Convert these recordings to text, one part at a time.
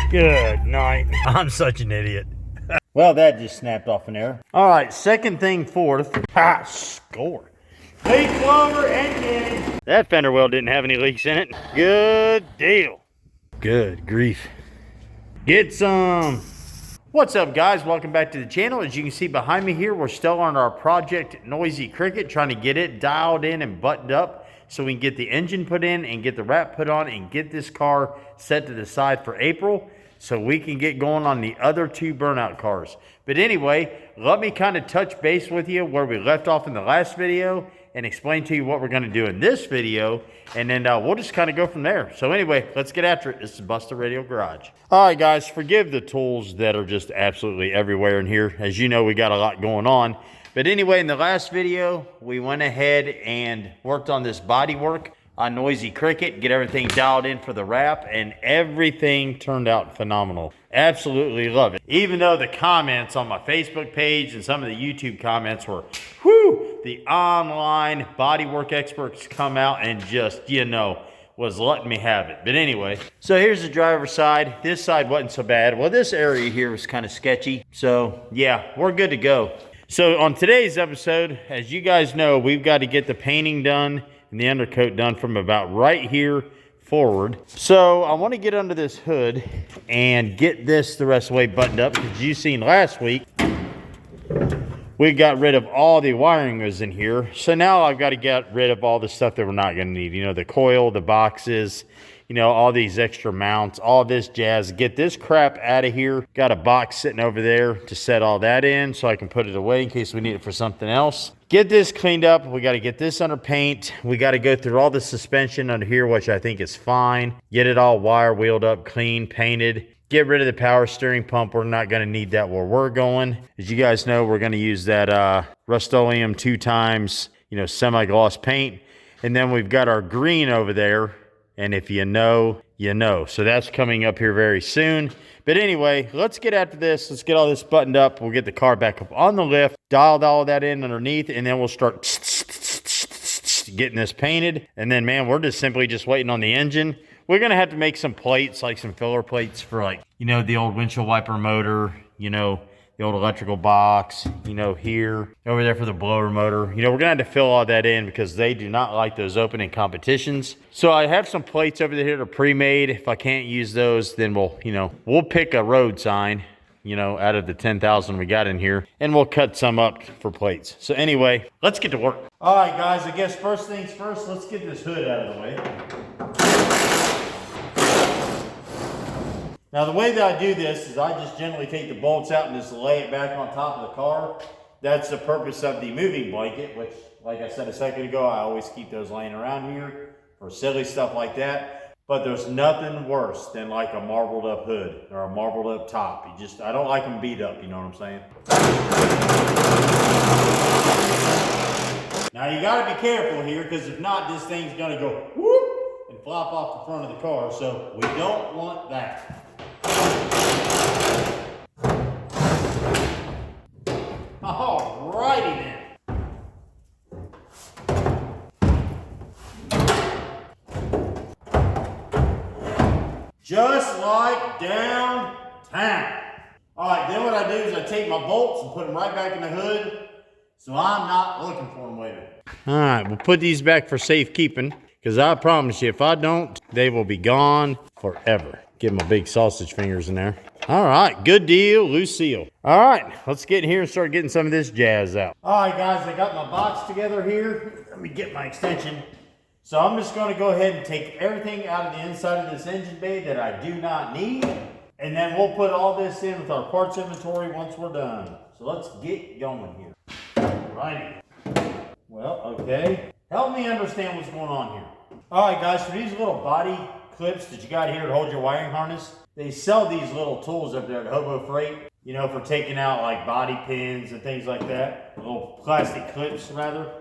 Good night. I'm such an idiot. Well, that just snapped off in there. All right, second thing fourth. Ha, score. Leak over engine. That fender well didn't have any leaks in it. Good deal. Good grief. Get some. What's up, guys? Welcome back to the channel. As you can see behind me here, we're still on our Project Noisy Cricket, trying to get it dialed in and buttoned up so we can get the engine put in and get the wrap put on and get this car set to the side for April so we can get going on the other two burnout cars. But anyway, let me kind of touch base with you where we left off in the last video and explain to you what we're going to do in this video, and then we'll just kind of go from there. So anyway, let's get after it. This is Buster Radio Garage. All right, guys, forgive the tools that are just absolutely everywhere in here. As you know, we got a lot going on. But anyway, in the last video, we went ahead and worked on this body work on Noisy Cricket, get everything dialed in for the wrap, and everything turned out phenomenal. Absolutely love it. Even though the comments on my Facebook page and some of the YouTube comments were, whew, the online bodywork experts come out and just, you know, was letting me have it. But anyway, so here's the driver's side. This side wasn't so bad. Well, this area here was kind of sketchy. So yeah, we're good to go. So on today's episode, as you guys know, we've got to get the painting done and the undercoat done from about right here forward. So I want to get under this hood and get this the rest of the way buttoned up, because you seen last week we got rid of all the wiring that was in here. So now I've got to get rid of all the stuff that we're not going to need. You know, the coil, the boxes, you know, all these extra mounts, all this jazz. Get this crap out of here. Got a box sitting over there to set all that in so I can put it away in case we need it for something else. Get this cleaned up. We got to get this under paint. We got to go through all the suspension under here, which I think is fine. Get it all wire wheeled up, clean, painted. Get rid of the power steering pump. We're not going to need that where we're going. As you guys know, we're going to use that Rust-Oleum 2 times, you know, semi-gloss paint. And then we've got our green over there. And if you know, you know. So that's coming up here very soon. But anyway, let's get after this. Let's get all this buttoned up. We'll get the car back up on the lift, dial all that in underneath, and then we'll start getting this painted. And then, man, we're just simply just waiting on the engine. We're going to have to make some plates, like some filler plates for, like, you know, the old windshield wiper motor, you know, the old electrical box, you know, here, over there for the blower motor. You know, we're going to have to fill all that in because they do not like those opening competitions. So I have some plates over here that are pre-made. If I can't use those, then we'll, you know, we'll pick a road sign, you know, out of the 10,000 we got in here, and we'll cut some up for plates. So anyway, let's get to work. All right, guys, I guess first things first, let's get this hood out of the way. Now, the way that I do this is I just generally take the bolts out and just lay it back on top of the car. That's the purpose of the moving blanket, which, like I said a second ago, I always keep those laying around here for silly stuff like that. But there's nothing worse than like a marbled up hood or a marbled up top. I don't like them beat up, you know what I'm saying? Now, you gotta be careful here, because if not, this thing's gonna go whoop and flop off the front of the car. So we don't want that. Alrighty then. Just like downtown. Alright, then what I do is I take my bolts and put them right back in the hood, so I'm not looking for them later. Alright, we'll put these back for safekeeping, because I promise you, if I don't, they will be gone forever. Give them a big sausage fingers in there. All right, good deal, loose seal. All right, let's get in here and start getting some of this jazz out. All right, guys, I got my box together here. Let me get my extension. So I'm just gonna go ahead and take everything out of the inside of this engine bay that I do not need. And then we'll put all this in with our parts inventory once we're done. So let's get going here. All right. Well, okay. Help me understand what's going on here. All right, guys, for these little body clips that you got here to hold your wiring harness, they sell these little tools up there at Hobo Freight, you know, for taking out like body pins and things like that. Little plastic clips, rather.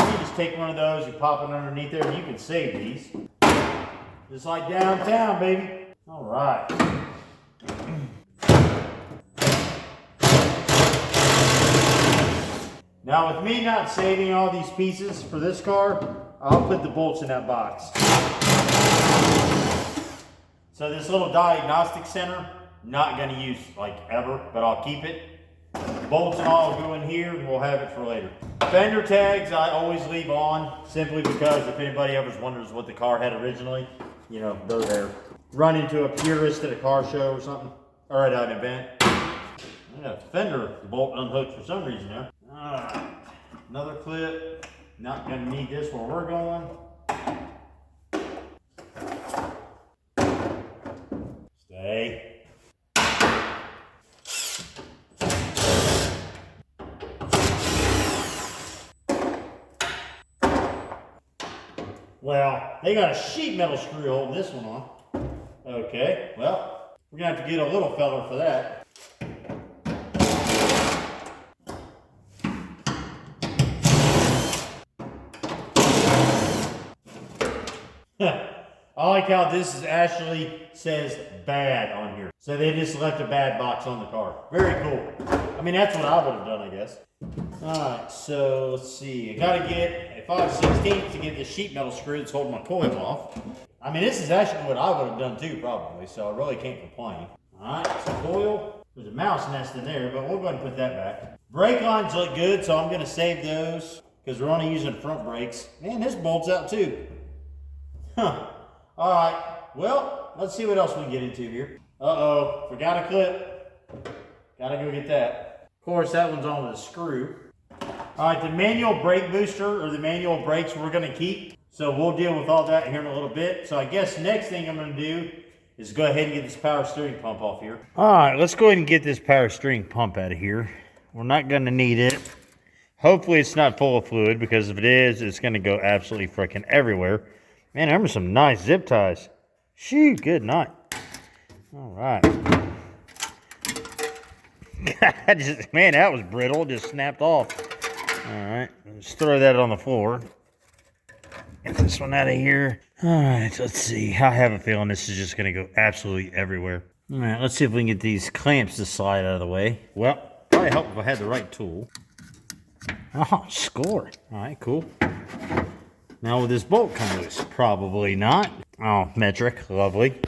You just take one of those, you pop it underneath there, and you can save these. Just like downtown, baby. All right. Now, with me not saving all these pieces for this car, I'll put the bolts in that box. So this little diagnostic center Not gonna use like ever, but I'll keep it. Bolts and all go in here, and we'll have it for later. Fender tags I always leave on, simply because if anybody ever wonders what the car had originally, you know, they're there. Run into a purist at a car show or something, or at an event. I got a fender bolt unhooked for some reason there. Alright, another clip. Not gonna need this where we're going. Stay. Well, they got a sheet metal screw holding this one on. Okay, well, we're gonna have to get a little fella for that. I like how this actually says bad on here. So they just left a bad box on the car. Very cool. I mean, that's what I would have done, I guess. Alright, so let's see. I gotta get a 5/16 to get the sheet metal screw that's holding my coil off. I mean, this is actually what I would have done too, probably, so I really can't complain. Alright, so coil. There's a mouse nest in there, but we'll go ahead and put that back. Brake lines look good, so I'm gonna save those because we're only using front brakes. Man, this bolt's out too. Huh. Alright, well, let's see what else we can get into here. Uh-oh, forgot a clip. Gotta go get that. Of course, that one's on with a screw. Alright, the manual brake booster, or the manual brakes, we're gonna keep. So we'll deal with all that here in a little bit. So I guess next thing I'm gonna do is go ahead and get this power steering pump off here. Alright, let's go ahead and get this power steering pump out of here. We're not gonna need it. Hopefully it's not full of fluid, because if it is, it's gonna go absolutely freaking everywhere. Man, there were some nice zip ties. Shoot, good night. All right. Man, that was brittle. Just snapped off. All right, let's throw that on the floor. Get this one out of here. All right, let's see. I have a feeling this is just going to go absolutely everywhere. All right, let's see if we can get these clamps to slide out of the way. Well, probably help if I had the right tool. Oh, score. All right, cool. Now will this bolt come loose? Probably not. Oh, metric, lovely.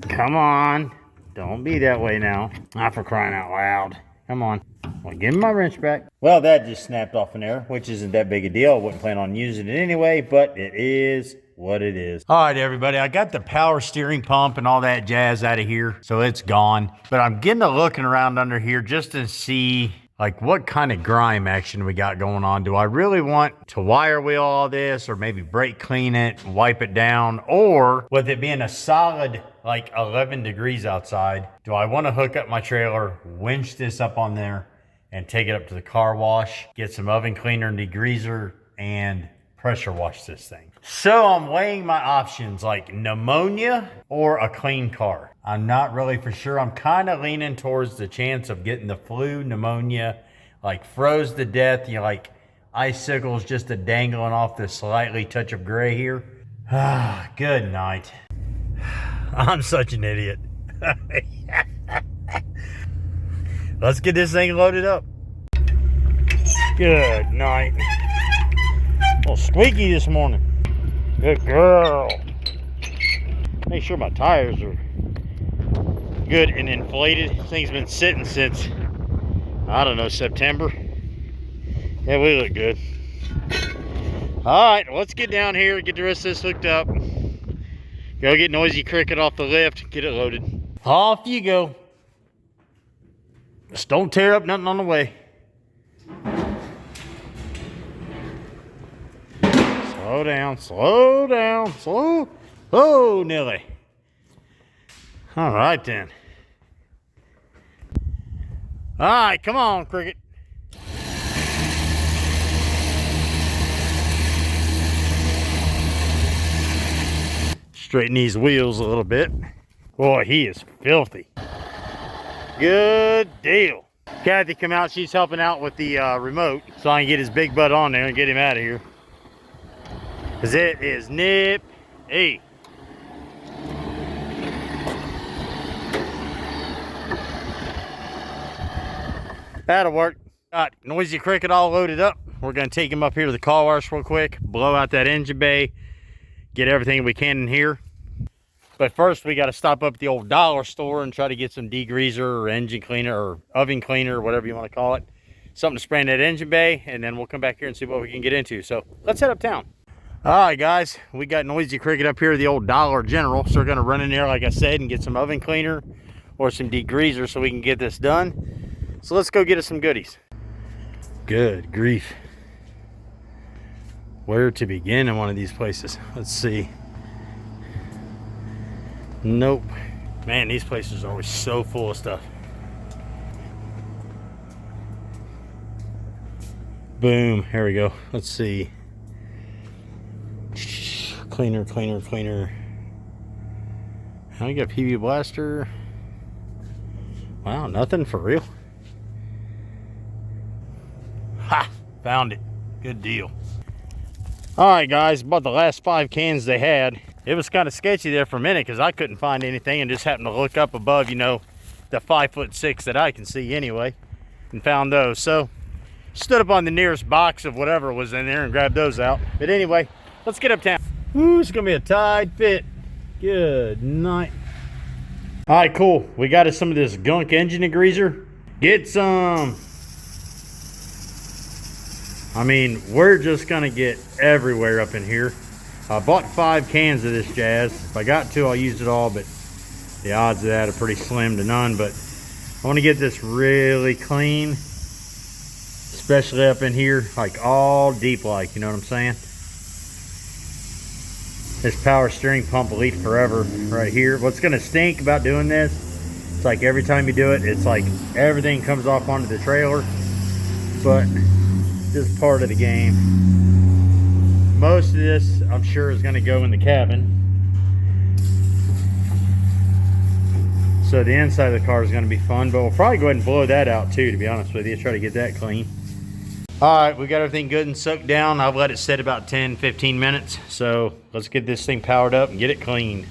Come on. Don't be that way now. Not for crying out loud. Come on. Well, give me my wrench back. Well, that just snapped off in there, which isn't that big a deal. I wouldn't plan on using it anyway, but it is what it is. All right, everybody. I got the power steering pump and all that jazz out of here, so it's gone. But I'm getting a looking around under here just to see like what kind of grime action we got going on. Do I really want to wire wheel all this, or maybe brake clean it, wipe it down? Or with it being a solid like 11 degrees outside, do I want to hook up my trailer, winch this up on there, and take it up to the car wash, get some oven cleaner and degreaser, and pressure wash this thing? So I'm weighing my options, like pneumonia or a clean car. I'm not really for sure. I'm kind of leaning towards the chance of getting the flu, pneumonia, like froze to death, you know, like icicles just a dangling off the slightly touch of gray here. Ah, good night. I'm such an idiot. Let's get this thing loaded up. Good night. A little squeaky this morning. Good girl. Make sure my tires are good and inflated. This thing's been sitting since, I don't know, September. Yeah, we look good. Alright, let's get down here and get the rest of this hooked up. Go get Noisy Cricket off the lift, get it loaded. Off you go. Just don't tear up nothing on the way. Slow down, slow down, slow. Oh, Nelly. All right, then. All right, come on, Cricket. Straighten these wheels a little bit. Boy, he is filthy. Good deal. Kathy come out, she's helping out with the remote, so I can get his big butt on there and get him out of here. Cause it is nip-y. That'll work. Got Noisy Cricket all loaded up. We're gonna take him up here to the car wash real quick, blow out that engine bay, get everything we can in here. But first we got to stop up at the old dollar store and try to get some degreaser or engine cleaner or oven cleaner or whatever you want to call it. Something to spray in that engine bay, and then we'll come back here and see what we can get into. So let's head uptown. All right, guys, we got Noisy Cricket up here at the old Dollar General. So we're gonna run in there, like I said, and get some oven cleaner or some degreaser so we can get this done. So let's go get us some goodies. Good grief. Where to begin in one of these places? Let's see. Nope. Man, these places are always so full of stuff. Boom, here we go. Let's see. Cleaner. Now we got PB Blaster. Wow, nothing for real. Ha! Found it. Good deal. Alright guys, bought the last 5 cans they had. It was kind of sketchy there for a minute because I couldn't find anything and just happened to look up above, you know, the 5'6" that I can see anyway, and found those. So stood up on the nearest box of whatever was in there and grabbed those out. But anyway, let's get uptown. Woo, it's gonna be a tight fit. Good night. All right, cool. We got us some of this gunk engine degreaser. Get some. I mean, we're just gonna get everywhere up in here. I bought 5 cans of this jazz. If I got to, I'll use it all, but the odds of that are pretty slim to none. But I want to get this really clean, especially up in here, like all deep, like, you know what I'm saying? This power steering pump will leak forever right here. What's gonna stink about doing this, it's like every time you do it, it's like everything comes off onto the trailer, but just part of the game. Most of this, I'm sure, is gonna go in the cabin. So the inside of the car is gonna be fun, but we'll probably go ahead and blow that out too, to be honest with you, try to get that clean. All right, we got everything good and soaked down. I've let it sit about 10-15 minutes. So let's get this thing powered up and get it cleaned.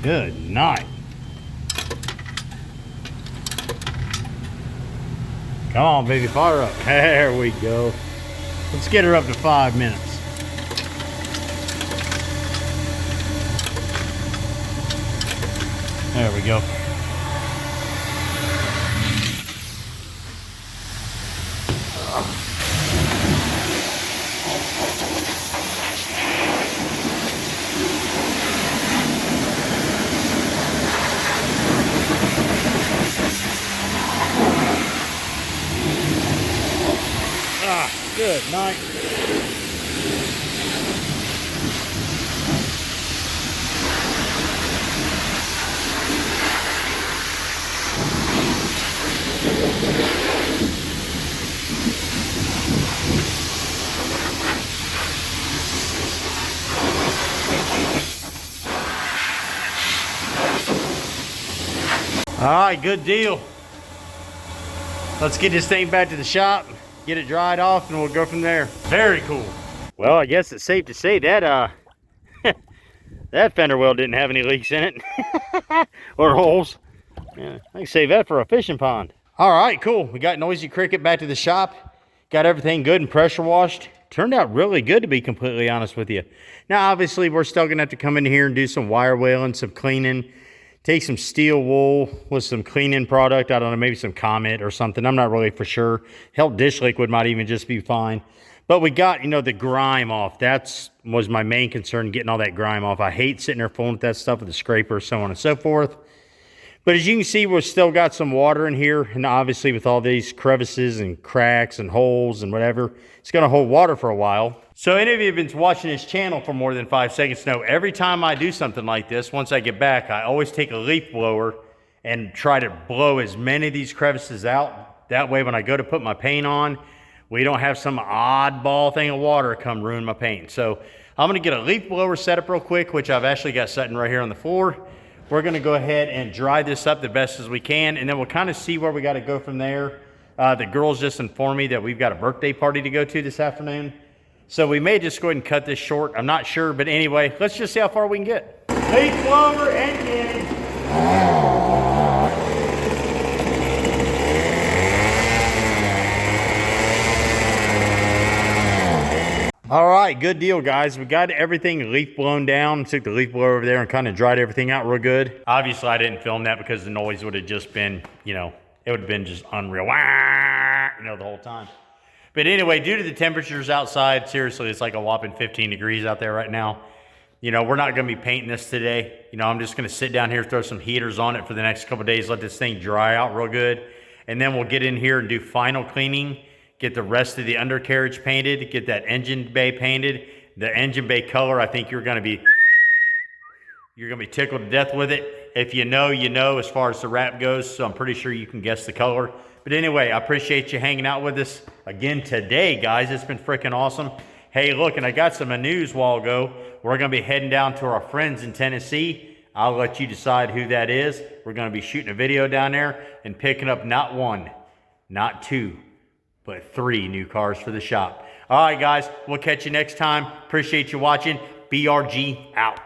Good night. Come on, baby, fire up. There we go. Let's get her up to 5 minutes. There we go. Good night. All right, good deal. Let's get this thing back to the shop, get it dried off, and we'll go from there. Very cool. Well, I guess it's safe to say that that fender well didn't have any leaks in it or holes. Yeah, I can save that for a fishing pond. All right, cool. We got Noisy Cricket back to the shop. Got everything good and pressure washed. Turned out really good, to be completely honest with you. Now, obviously, we're still gonna have to come in here and do some wire whaling, some cleaning. Take some steel wool with some cleaning product. I don't know, maybe some Comet or something. I'm not really for sure. Hell, dish liquid might even just be fine. But we got, you know, the grime off. That was my main concern, getting all that grime off. I hate sitting there fooling with that stuff with the scraper, so on and so forth. But as you can see, we've still got some water in here. And obviously with all these crevices and cracks and holes and whatever, it's going to hold water for a while. So any of you have been watching this channel for more than 5 seconds know every time I do something like this, once I get back, I always take a leaf blower and try to blow as many of these crevices out. That way when I go to put my paint on, we don't have some oddball thing of water come ruin my paint. So I'm going to get a leaf blower set up real quick, which I've actually got sitting right here on the floor. We're going to go ahead and dry this up the best as we can, and then we'll kind of see where we got to go from there. The girls just informed me that we've got a birthday party to go to this afternoon. So we may just go ahead and cut this short. I'm not sure, but anyway, let's just see how far we can get. Leaf blower engine. All right, good deal, guys. We got everything leaf blown down. Took the leaf blower over there and kind of dried everything out real good. Obviously, I didn't film that because the noise would have just been, you know, it would have been just unreal, you know, the whole time. But anyway, due to the temperatures outside, seriously, it's like a whopping 15 degrees out there right now. You know, we're not going to be painting this today. You know, I'm just going to sit down here, throw some heaters on it for the next couple of days, let this thing dry out real good. And then we'll get in here and do final cleaning, get the rest of the undercarriage painted, get that engine bay painted. The engine bay color, I think you're going to be tickled to death with it. If you know, you know, as far as the wrap goes. So I'm pretty sure you can guess the color. But anyway, I appreciate you hanging out with us again today, guys. It's been freaking awesome. Hey, look, and I got some news a while ago. We're going to be heading down to our friends in Tennessee. I'll let you decide who that is. We're going to be shooting a video down there and picking up not one, not two, but 3 new cars for the shop. All right, guys, we'll catch you next time. Appreciate you watching. BRG out.